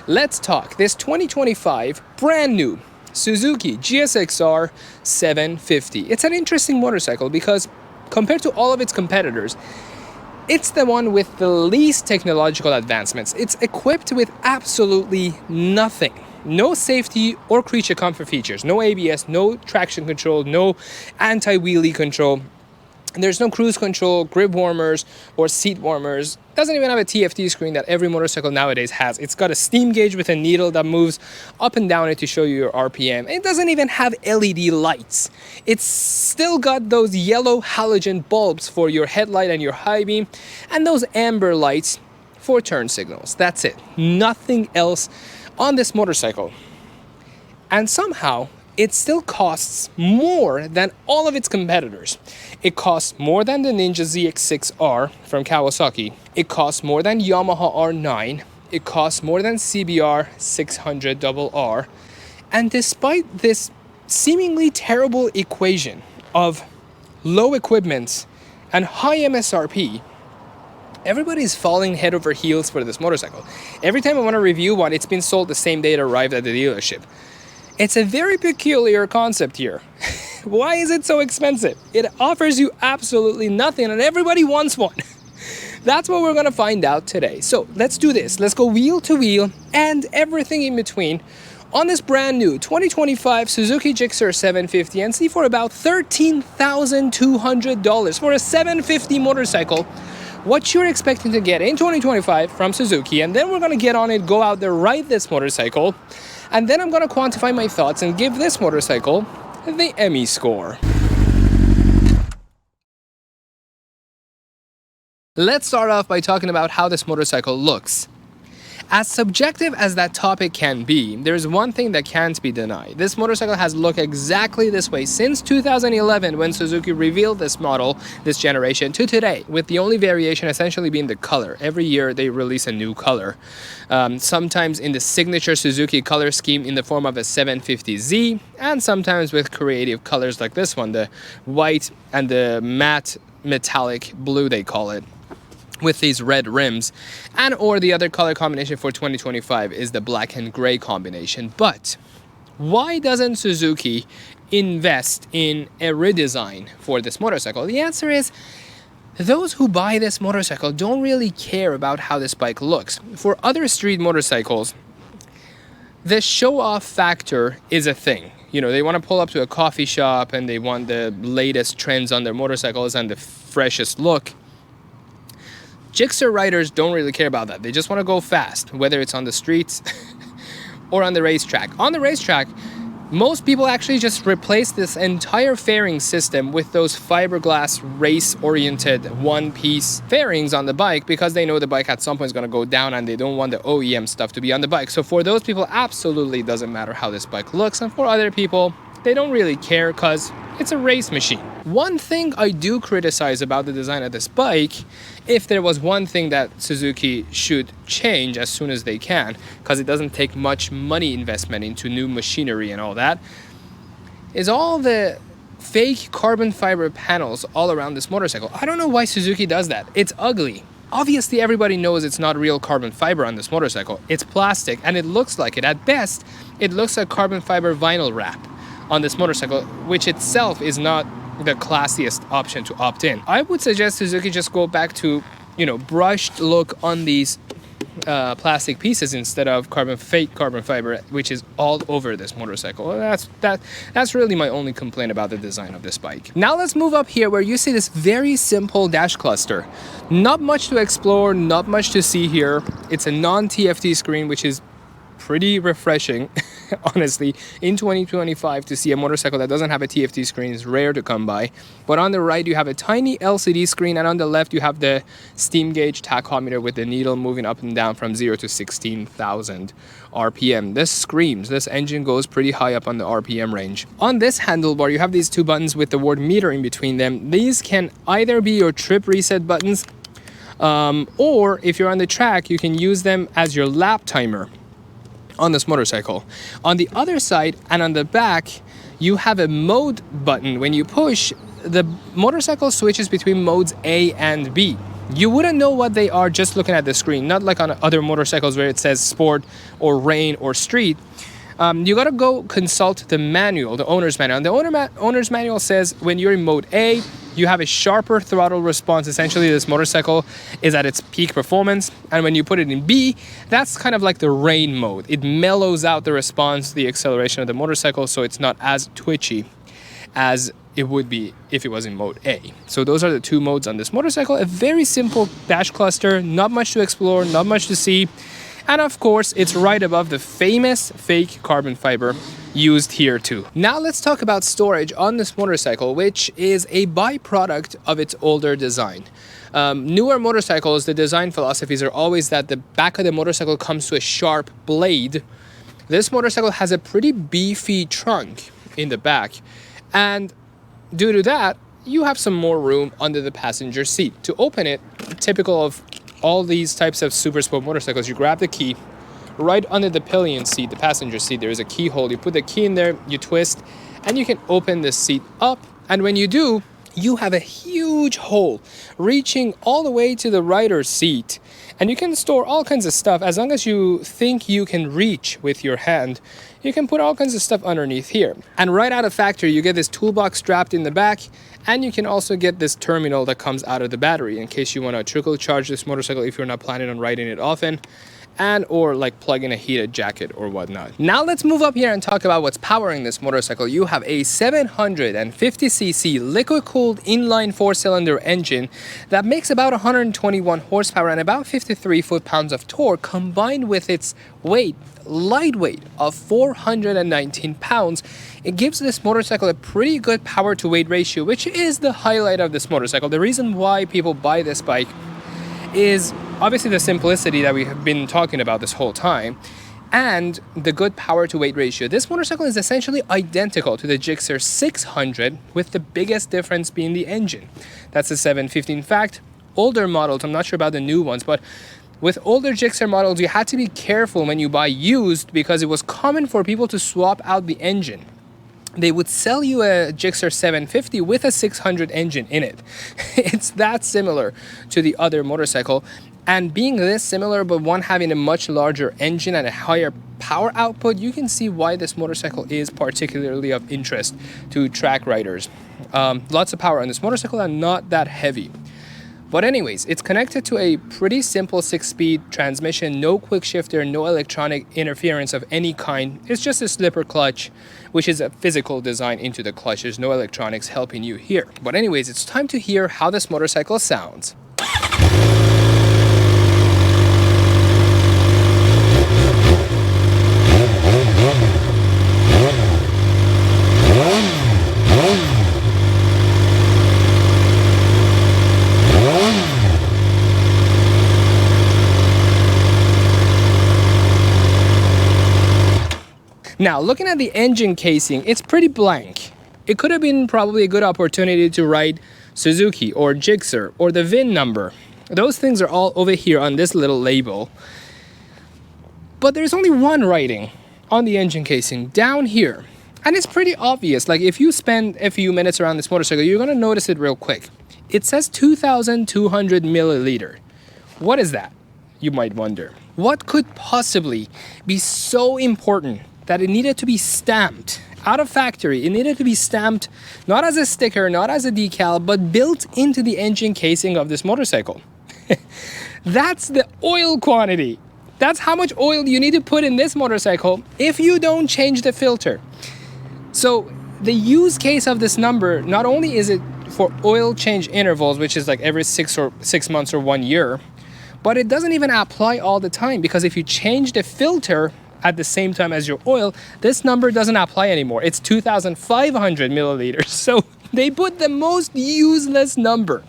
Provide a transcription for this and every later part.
Let's talk this 2025 brand new Suzuki GSX-R750. It's an interesting motorcycle because compared to all of its competitors, it's the one with the least technological advancements. It's equipped with absolutely nothing. No safety or creature comfort features, no ABS, no traction control, no anti-wheelie control. There's no cruise control, grip warmers, or seat warmers. Doesn't even have a TFT screen that every motorcycle nowadays has. It's got a steam gauge with a needle that moves up and down it to show you your RPM. It doesn't even have LED lights. It's still got those yellow halogen bulbs for your headlight and your high beam, and those amber lights for turn signals. That's it. Nothing else on this motorcycle. And somehow, it still costs more than all of its competitors. It costs more than the Ninja ZX-6R from Kawasaki. It costs more than Yamaha R9. It costs more than CBR 600RR. And despite this seemingly terrible equation of low equipment and high MSRP, everybody's falling head over heels for this motorcycle. Every time I want to review one, it's been sold the same day it arrived at the dealership. It's a very peculiar concept here. Why is it so expensive? It offers you absolutely nothing and everybody wants one. That's what we're gonna find out today. So let's do this. Let's go wheel to wheel and everything in between on this brand new 2025 Suzuki Gixxer 750 and see for about $13,200 for a 750 motorcycle what you're expecting to get in 2025 from Suzuki. And then we're gonna get on it, go out there, ride this motorcycle, and then I'm going to quantify my thoughts and give this motorcycle the Emmy score. Let's start off by talking about how this motorcycle looks. As subjective as that topic can be, there's one thing that can't be denied. This motorcycle has looked exactly this way since 2011 when Suzuki revealed this model, this generation, to today, with the only variation essentially being the color. Every year they release a new color. Sometimes in the signature Suzuki color scheme in the form of a 750Z, and sometimes with creative colors like this one, the white and the matte metallic blue they call it, with these red rims, and or the other color combination for 2025 is the black and gray combination. But why doesn't Suzuki invest in a redesign for this motorcycle? The answer is those who buy this motorcycle don't really care about how this bike looks. For other street motorcycles, the show-off factor is a thing. You know, they want to pull up to a coffee shop and they want the latest trends on their motorcycles and the freshest look. Gixxer riders don't really care about that. They just want to go fast, whether it's on the streets or on the racetrack. On the racetrack, most people actually just replace this entire fairing system with those fiberglass race-oriented one-piece fairings on the bike because they know the bike at some point is going to go down and they don't want the OEM stuff to be on the bike. So for those people, absolutely doesn't matter how this bike looks. And for other people, they don't really care because it's a race machine. One thing I do criticize about the design of this bike, if there was one thing that Suzuki should change as soon as they can, because it doesn't take much money investment into new machinery and all that, is all the fake carbon fiber panels all around this motorcycle. I don't know why Suzuki does that. It's ugly. Obviously, everybody knows it's not real carbon fiber on this motorcycle. It's plastic, and it looks like it. At best, it looks like carbon fiber vinyl wrap on this motorcycle, which itself is not the classiest option to opt in. I would suggest Suzuki just go back to, brushed look on these plastic pieces instead of fake carbon fiber, which is all over this motorcycle. That's really my only complaint about the design of this bike. Now let's move up here where you see this very simple dash cluster. Not much to explore, not much to see here. It's a non-TFT screen, which is pretty refreshing, honestly. In 2025, to see a motorcycle that doesn't have a TFT screen is rare to come by. But on the right, you have a tiny LCD screen, and on the left, you have the steam gauge tachometer with the needle moving up and down from 0 to 16,000 RPM. This screams. This engine goes pretty high up on the RPM range. On this handlebar, you have these two buttons with the word meter in between them. These can either be your trip reset buttons, or if you're on the track, you can use them as your lap timer on this motorcycle. On the other side and on the back, you have a mode button. When you push, the motorcycle switches between modes A and B. You wouldn't know what they are just looking at the screen, not like on other motorcycles where it says sport or rain or street. You gotta go consult the manual, the owner's manual. And the owner's manual says when you're in mode A, you have a sharper throttle response. Essentially, this motorcycle is at its peak performance. And when you put it in B, that's kind of like the rain mode. It mellows out the response, the acceleration of the motorcycle, so it's not as twitchy as it would be if it was in mode A. So those are the two modes on this motorcycle. A very simple dash cluster, not much to explore, not much to see. And of course, it's right above the famous fake carbon fiber used here too. Now let's talk about storage on this motorcycle, which is a byproduct of its older design. Newer motorcycles, the design philosophies are always that the back of the motorcycle comes to a sharp blade. This motorcycle has a pretty beefy trunk in the back, and due to that, you have some more room under the passenger seat. To open it, typical of all these types of Supersport motorcycles, you grab the key. Right under the pillion seat, the passenger seat, there is a keyhole. You put the key in there, you twist, and you can open the seat up. And when you do, you have a huge hole reaching all the way to the rider's seat. And you can store all kinds of stuff. As long as you think you can reach with your hand, you can put all kinds of stuff underneath here. And right out of factory, you get this toolbox strapped in the back, and you can also get this terminal that comes out of the battery in case you want to trickle charge this motorcycle if you're not planning on riding it often, and or like plug in a heated jacket or whatnot. Now let's move up here and talk about what's powering this motorcycle. You have a 750cc liquid-cooled inline 4-cylinder engine that makes about 121 horsepower and about 53 foot-pounds of torque, combined with its lightweight of 419 pounds. It gives this motorcycle a pretty good power to weight ratio, which is the highlight of this motorcycle. The reason why people buy this bike is obviously the simplicity that we have been talking about this whole time, and the good power to weight ratio. This motorcycle is essentially identical to the Gixxer 600, with the biggest difference being the engine. That's the 750. In fact, older models, I'm not sure about the new ones, but with older Gixxer models, you had to be careful when you buy used because it was common for people to swap out the engine. They would sell you a Gixxer 750 with a 600 engine in it. It's that similar to the other motorcycle. And being this similar, but one having a much larger engine and a higher power output, you can see why this motorcycle is particularly of interest to track riders. Lots of power on this motorcycle and not that heavy. But anyways, it's connected to a pretty simple 6-speed transmission, no quick shifter, no electronic interference of any kind. It's just a slipper clutch, which is a physical design into the clutch. There's no electronics helping you here. But anyways, it's time to hear how this motorcycle sounds. Now, looking at the engine casing, it's pretty blank. It could have been probably a good opportunity to write Suzuki or Gixxer or the VIN number. Those things are all over here on this little label. But there's only one writing on the engine casing down here. And it's pretty obvious. Like if you spend a few minutes around this motorcycle, you're going to notice it real quick. It says 2,200 milliliter. What is that? You might wonder. What could possibly be so important that it needed to be stamped out of factory? It needed to be stamped not as a sticker, not as a decal, but built into the engine casing of this motorcycle. That's the oil quantity. That's how much oil you need to put in this motorcycle if you don't change the filter. So the use case of this number, not only is it for oil change intervals, which is like every 6 months or 1 year, but it doesn't even apply all the time, because if you change the filter at the same time as your oil, this number doesn't apply anymore. It's 2,500 milliliters. So they put the most useless number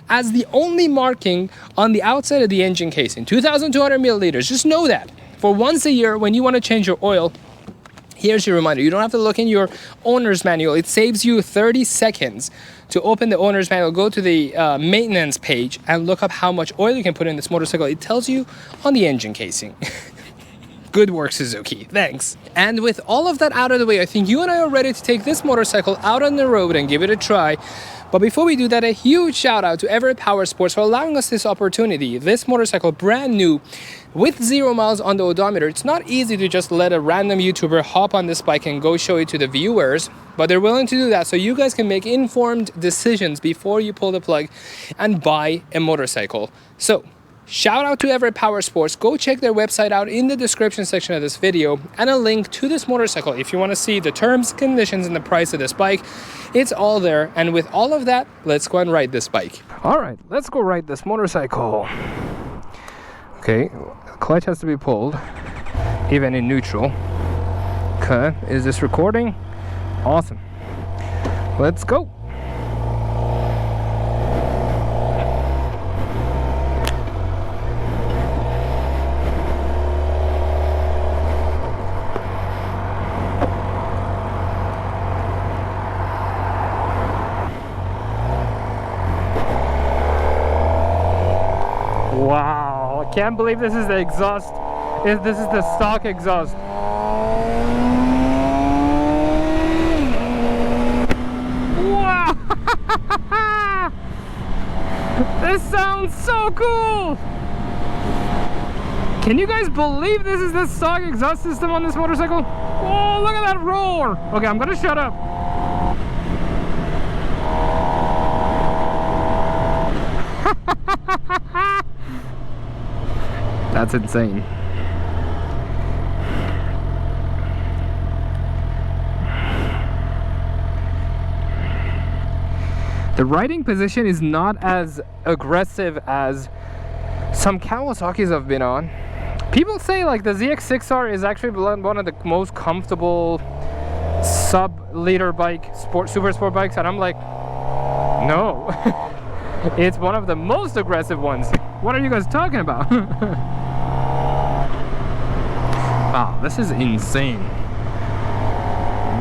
as the only marking on the outside of the engine casing. 2,200 milliliters. Just know that. For once a year, when you want to change your oil, here's your reminder. You don't have to look in your owner's manual. It saves you 30 seconds to open the owner's manual, go to the maintenance page, and look up how much oil you can put in this motorcycle. It tells you on the engine casing. Good work, Suzuki. Thanks. And with all of that out of the way, I think you and I are ready to take this motorcycle out on the road and give it a try. But before we do that, a huge shout out to Everett Power Sports for allowing us this opportunity. This motorcycle, brand new, with 0 miles on the odometer. It's not easy to just let a random YouTuber hop on this bike and go show it to the viewers, but they're willing to do that so you guys can make informed decisions before you pull the plug and buy a motorcycle. So, shout out to Everett Power Sports. Go check their website out in the description section of this video, and a link to this motorcycle if you want to see the terms, conditions, and the price of this bike. It's all there. And with all of that, let's go and ride this bike. All right, let's go ride this motorcycle. Okay, clutch has to be pulled, even in neutral. Okay, is this recording? Awesome. Let's go. Wow, I can't believe this is the exhaust. This is the stock exhaust. Wow! This sounds so cool! Can you guys believe this is the stock exhaust system on this motorcycle? Oh, look at that roar! Okay, I'm gonna shut up. That's insane. The riding position is not as aggressive as some Kawasaki's I've been on. People say like the ZX-6R is actually one of the most comfortable sub-liter bike, super sport bikes, and I'm like, no. It's one of the most aggressive ones. What are you guys talking about? Wow, this is insane.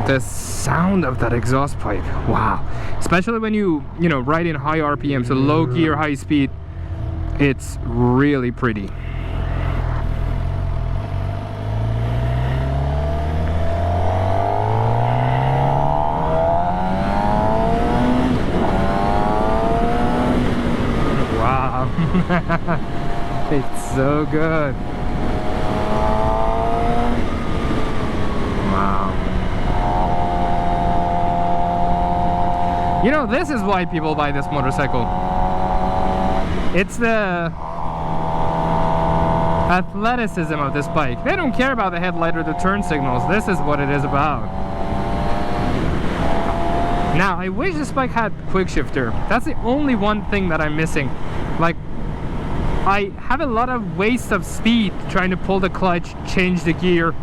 The sound of that exhaust pipe. Wow. Especially when you ride in high RPM, so low gear, high speed. It's really pretty. Wow. It's so good. You know, this is why people buy this motorcycle. It's the athleticism of this bike. They don't care about the headlight or the turn signals. This is what it is about. Now, I wish this bike had quick shifter. That's the only one thing that I'm missing. Like, I have a lot of waste of speed trying to pull the clutch, change the gear,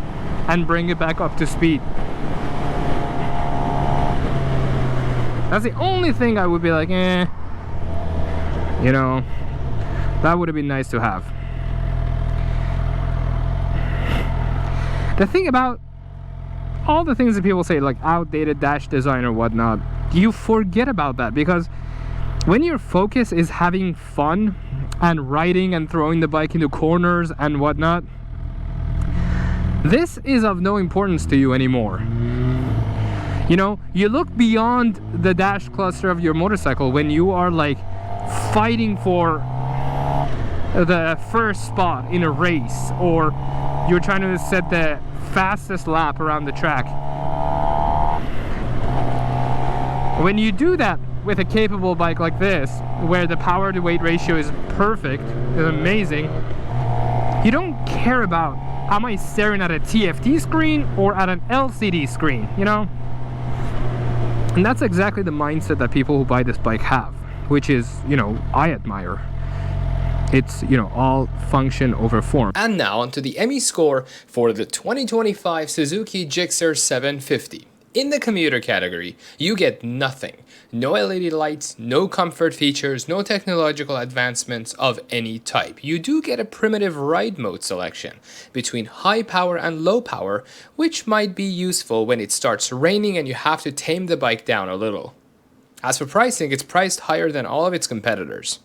and bring it back up to speed. That's the only thing I would be like, that would have been nice to have. The thing about all the things that people say, like outdated dash design or whatnot, you forget about that, because when your focus is having fun and riding and throwing the bike into corners and whatnot, this is of no importance to you anymore. You look beyond the dash cluster of your motorcycle when you are like fighting for the first spot in a race, or you're trying to set the fastest lap around the track. When you do that with a capable bike like this, where the power to weight ratio is perfect, is amazing, you don't care about, am I staring at a TFT screen or at an LCD screen, And that's exactly the mindset that people who buy this bike have, which is, I admire. It's, all function over form. And now onto the ME score for the 2025 Suzuki Gixxer 750. In the commuter category, you get nothing. No LED lights, no comfort features, no technological advancements of any type. You do get a primitive ride mode selection between high power and low power, which might be useful when it starts raining and you have to tame the bike down a little. As for pricing, it's priced higher than all of its competitors.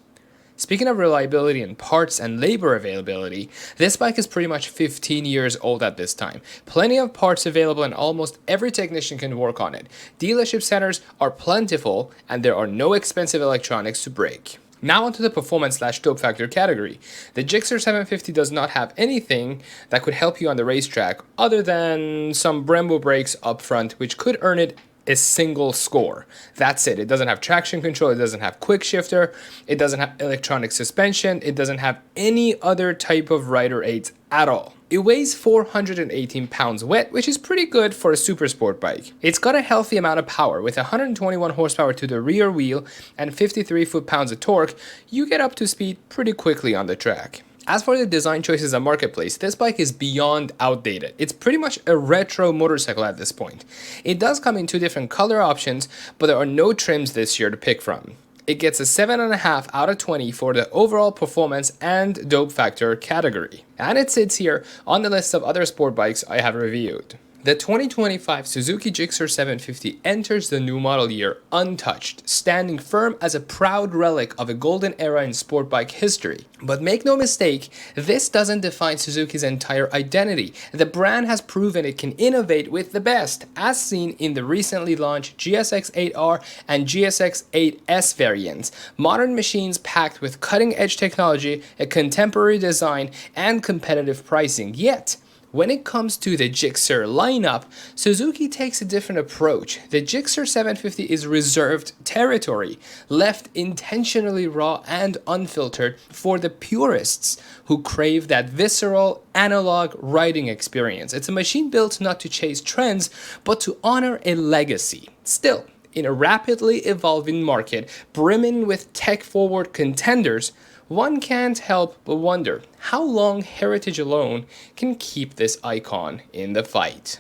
Speaking of reliability in parts and labor availability, this bike is pretty much 15 years old at this time. Plenty of parts available and almost every technician can work on it. Dealership centers are plentiful and there are no expensive electronics to break. Now onto the performance/dope factor category. The Gixxer 750 does not have anything that could help you on the racetrack other than some Brembo brakes up front, which could earn it a single score. That's it. It doesn't have traction control, it doesn't have quick shifter, it doesn't have electronic suspension, it doesn't have any other type of rider aids at all. It weighs 418 pounds wet, which is pretty good for a Supersport bike. It's got a healthy amount of power. With 121 horsepower to the rear wheel and 53 foot-pounds of torque, you get up to speed pretty quickly on the track. As for the design choices on Marketplace, this bike is beyond outdated. It's pretty much a retro motorcycle at this point. It does come in two different color options, but there are no trims this year to pick from. It gets a 7.5 out of 20 for the overall performance and dope factor category. And it sits here on the list of other sport bikes I have reviewed. The 2025 Suzuki GSX-R750 enters the new model year untouched, standing firm as a proud relic of a golden era in sport bike history. But make no mistake, this doesn't define Suzuki's entire identity. The brand has proven it can innovate with the best, as seen in the recently launched GSX-8R and GSX-8S variants. Modern machines packed with cutting-edge technology, a contemporary design, and competitive pricing. Yet, when it comes to the Gixxer lineup, Suzuki takes a different approach. The Gixxer 750 is reserved territory, left intentionally raw and unfiltered for the purists who crave that visceral, analog riding experience. It's a machine built not to chase trends, but to honor a legacy. Still, in a rapidly evolving market, brimming with tech-forward contenders, one can't help but wonder how long heritage alone can keep this icon in the fight.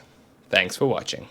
Thanks for watching.